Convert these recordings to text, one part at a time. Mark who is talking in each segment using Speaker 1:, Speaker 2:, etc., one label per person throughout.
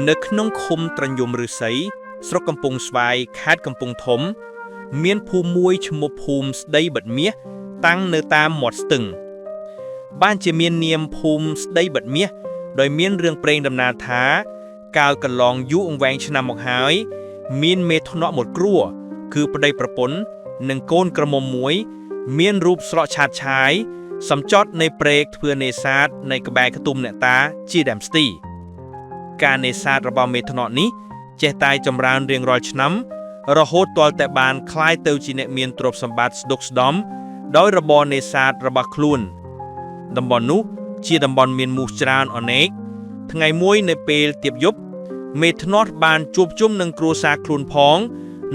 Speaker 1: នៅក្នុងឃុំត្រញ្ញមឫស្សីស្រុកកំពង់ស្វាយខេត្តកំពង់ធំមានភូមិមួយឈ្មោះភូមិស្ដីបិទមាសតាំងនៅតាមមាត់ស្ទឹងបានជាមាននាមភូមិស្ដីបិទមាសដោយមានរឿងព្រេងដំណាលថាកាលកន្លងយូរអង្វែងឆ្នាំមកហើយមានមេធ្នក់មួយគ្រួគឺប្តីប្រពន្ធនិងកូនក្រមុំមួយមានរូបស្រកឆាតឆាយសំចត់នៃព្រែកធ្វើនេសាទในក្បែរខ្ទុំអ្នកតាជាដើមស្ទីការនេសាទរបស់មេធ្នក់នេះចេះតែចម្រើនរៀងរាល់ឆ្នាំរហូតទាល់តែបានคล้ายទៅជាអ្នកមានទ្រព្យសម្បត្តិស្ដុកស្ដំដោយរបរនេសាទរបស់ខ្លួនតំបន់នោះជាតំបន់មានមូសច្រើនអនេកថ្ងៃមួយនៅពេលទៀបយប់មេធ្នក់បានជួបជុំនឹងគ្រួសារខ្លួនផង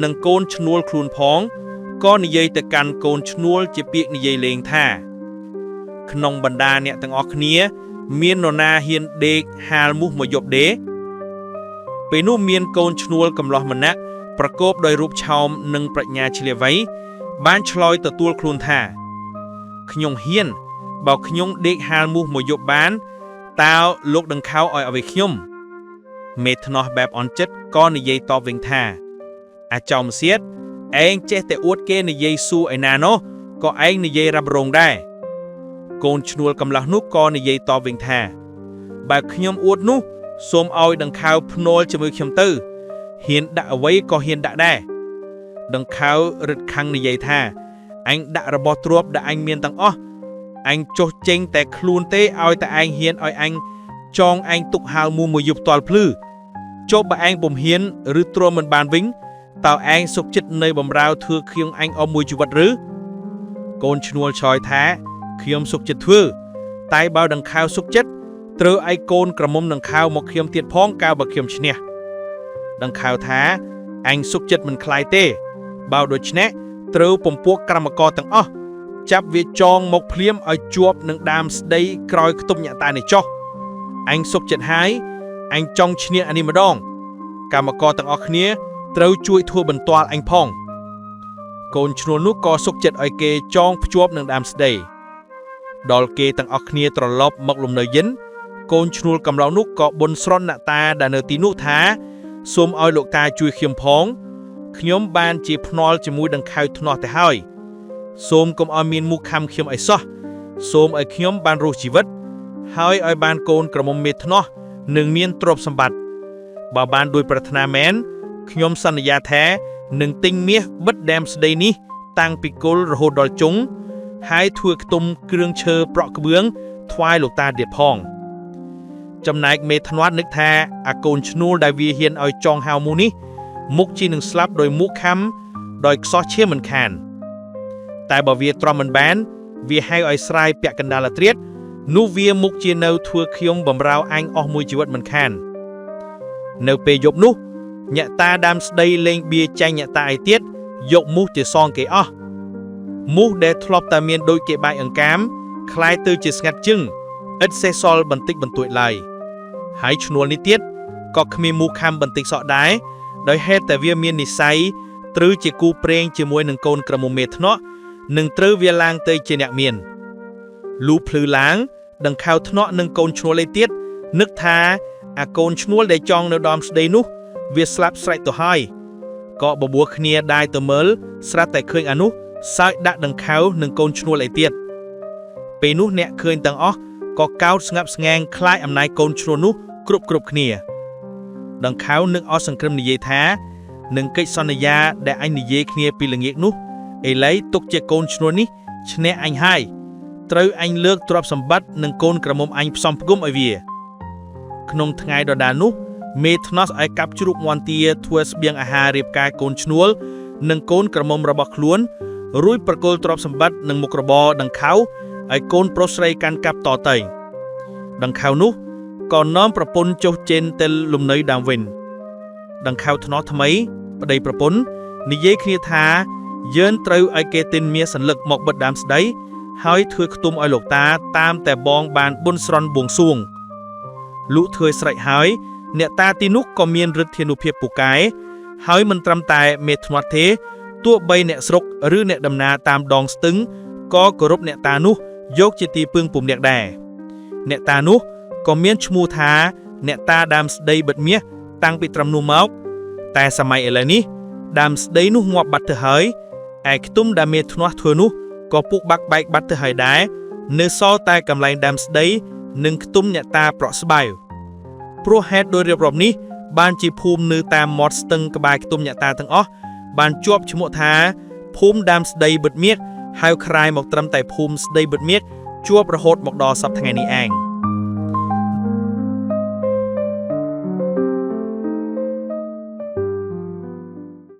Speaker 1: និងកូនឈ្នួលខ្លួនផងក៏និយាយទៅកាន់កូនឈ្នួលជាពាក្យនិយាយលេងថាក្នុងបណ្ដាអ្នកទាំងអស់គ្នាមាននរណាហ៊ានដេកហាលមូសមកយប់ទេពេលនោះមានកូនឈ្នួលកំឡោះម្នាក់ប្រកបដោយរូបឆោមនិងប្រាជ្ញាឆ្លៀវវៃបានឆ្លើយទទួលខ្លួនថាខ្ញុំហ៊ានបើខ្ញុំដេកហាលមូសមកយប់បានតើលោកដង្ខៅឲ្យអ្វីខ្ញុំមេធ្នស់បែបអន់ចិត្តក៏និយាយតបវិញថាអាចោមសៀតឯងចេះតែអួតគេនិយាយសួរឯណានោះក៏ឯងនិយាយរ៉ាប់រងដែរកូនឈ្នួលកំឡោះនោះក៏និយាយតបវិញថាបើខ្ញុំអួតនោះសូមឲ្យដង្ខៅភ្នាល់ជាមួយខ្ញុំទៅហ៊ានដាក់អ្វីក៏ហ៊ានដាក់ដែរដង្ខៅរឹតខឹងនិយាយថាអញដាក់របស់ទ្រព្យដែលអញមានទាំងអស់អញចុះចេញតែខ្លួនទេឲ្យតែឯងហ៊ានឲ្យអញចងឯងទុកហាលមូមួយយប់តល់ភ្លឺចុះបើឯងពុំហ៊ានឬទ្រាំមិនបានវិញតើឯងសុខចិត្តនៅបំរើធ្វើខ្ញុំអញអស់មួយជីវិតឬកូនឈ្នួលឆ្លើយថាខ្ញុំសុខចិត្តធ្វើតែបើដង្ខៅសុខចិត្តត្រូវឲ្យកូនក្រមុំដង្ខៅមកខ្ញុំទៀតផងកាលបើខ្ញុំឈ្នះដង្ខៅថាអញសុខចិត្តមិនខ្លាយទេបើដូច្នេះត្រូវពំពួកកម្មករទាំងអស់ចាប់វាចងមកភ្លាមឲ្យជាប់នឹងដើមស្ដីក្រោយខ្ទប់ញាក់តានេះចុះអញសុខចិត្តហើយអញចង់ឈ្នះអានេះម្ដងកម្មករទាំងអស់គ្នាត្រូវជួយធ្វើបន្ទាល់អញផងកូនឈ្នួលនោះក៏សុខចិត្តឲ្យគេចងភ្ជាប់នឹងដើមស្ដីដល់គេទាំងអស់គ្នាត្រឡប់មកលំនៅយិនកូនឈ្នួលកំឡោងនោះក៏បន់ស្រន់អ្នកតាដែលនៅទីនោះថាសូមឲ្យលោកតាជួយខ្ញុំផងខ្ញុំបានជាភ្នាល់ជាមួយដង្ខៅធ្នោះទៅហើយសូមកុំឲ្យមានមុខខំខ្ញុំអីសោះសូមឲ្យខ្ញុំបានរស់ជីវិតហើយឲ្យបានកូនក្រមុំមេធ្នោះនឹងមានទ្រព្យសម្បត្តិបើបានដោយប្រាថ្នាមែនខ្ញុំសន្យាថានឹងទិញមាសបិទដែមស្ដីនេះតាំងពីគល់រហូតដល់ចុងហើយធ្វើខ្ទង់គ្រឿងឈើប្រក់ក្បឿងថ្វាយលោកតាទៀតផងចំណែកមេធ្នាត់នឹកថាអាកូនឈ្នួលដែលវាហ៊ានឲ្យចងហៅមូនេះមុខជានឹងស្លាប់ដោយមុខខំដោយខ្សោះឈាមមិនខានតែបើវាទ្រាំមិនបានវាហៅឲ្យស្រាយពាក់កណ្ដាលអាត្រៀតនោះវាមុខជានៅធ្វើខ្ញុំបំរើអញអស់មួយជីវិតមិនខាននៅពេលយប់នោះញាក់តាដើមស្ដីលេងបៀចាញ់ញាក់តាឯទៀតយកមូសទៅសងគេអស់មូសដែលធ្លាប់តែមានដូចគេបាយអង្កាមคล้ายទៅជាស្ងាត់ជឹងឥតសេះសល់បន្តិចបន្តួចឡើយហើយឈ្នួលនេះទៀតក៏គ្មានមូសខំបន្តិចសក់ដែរដោយហេតុតែវាមាននិស្ស័យត្រូវជាគូព្រេងជាមួយនឹងកូនក្រមុំមេធ្នក់នឹងត្រូវវាឡើងទៅជាអ្នកមានលូភ្លឺឡើងដង្ខៅធ្នក់នឹងកូនឈ្នួលឯទៀតនឹកថាអាកូនឈ្នួលដែលចងនៅដើមស្ដីនោះវាស្លាប់ស្រេចទៅហើយក៏បបួលគ្នាដែរទៅមើលស្រាប់តែឃើញអានោះសើចដាក់ដង្ខៅនឹងកូនឈ្នួលឯទៀតពេលនោះអ្នកឃើញទាំងអស់ក៏កោតស្ងាត់ស្ងាងខ្លាចអំណាចកូនឈ្នួលនោះគ្រប់គ្នាដង្ខៅនឹកអស់សង្គ្រឹមនិយាយថានឹងកិច្ចសន្យាដែលអញនិយាយគ្នាពីល្ងាចនោះឥឡូវទុកជាកូនឈ្នួលនេះឈ្នះអញហើយត្រូវអញលើកទ្រព្យសម្បត្តិនិងកូនក្រមុំអញផ្សំផ្គុំឲ្យវាក្នុងថ្ងៃដដែលនោះមេធ្នស់ឲ្យកាប់ជ្រូកមាន់ទាធ្វើស្បៀងអាហាររៀបការកូនឈ្នួលនិងកូនក្រមុំរបស់ខ្លួនរួចប្រគល់ទ្រព្យសម្បត្តិនិងមុខរបរដង្ខៅឲ្យកូនប្រុសស្រីកាន់កាប់តទៅដង្ខៅនោះក៏នាំប្រពន្ធចុះចេញទៅលំនៅដើមវិញដង្ខៅធ្នោះថ្មីប្តីប្រពន្ធនិយាយគ្នាថាយើងត្រូវឲ្យគេទិញមាសសន្លឹកមកបិទដើមស្ដីហើយធ្វើខ្ទមឲ្យលោកតាតាមតែបងបានបួនស្រន់បួងសួងលុះធ្វើស្រេចហើយអ្នកតាទីនោះក៏មានឫទ្ធានុភាពពូកែហើយមិនត្រឹមតែមេធ្នាត់ទេទោះបីអ្នកស្រុកឬអ្នកដំណើរតាមដងស្ទឹងក៏គោរពអ្នកតានោះយកជាទីពឹងពំនាក់ដែរអ្នកតានោះក៏មានឈ្មោះថា អ្នកតាដើមស្ដីបិទមាសតាំងពីត្រឹមនោះមកតែសម័យឥឡូវនេះដើមស្ដីនោះងាប់បាត់ទៅហើយឯខ្ទុំដែលមានធ្នាស់ធ្វើនោះក៏ពុកបាក់បែកបាត់ទៅហើយដែរនៅសល់តែកន្លែងដើមស្ដីនិងខ្ទុំអ្នកតាប្រក់ស្បៅព្រោះហេតុដោយរៀបរាប់នេះបានជាភូមិនៅតាមមាត់ស្ទឹងក្បែរខ្ទុំអ្នកតាទាំងអស់បានជាប់ឈ្មោះថាភូមិដើមស្ដីបិទមាសហៅក្រាយមកត្រឹមតែភូមិស្ដីបិទមាសជាប់រហូតមកដល់សព្វថ្ងៃនេះឯង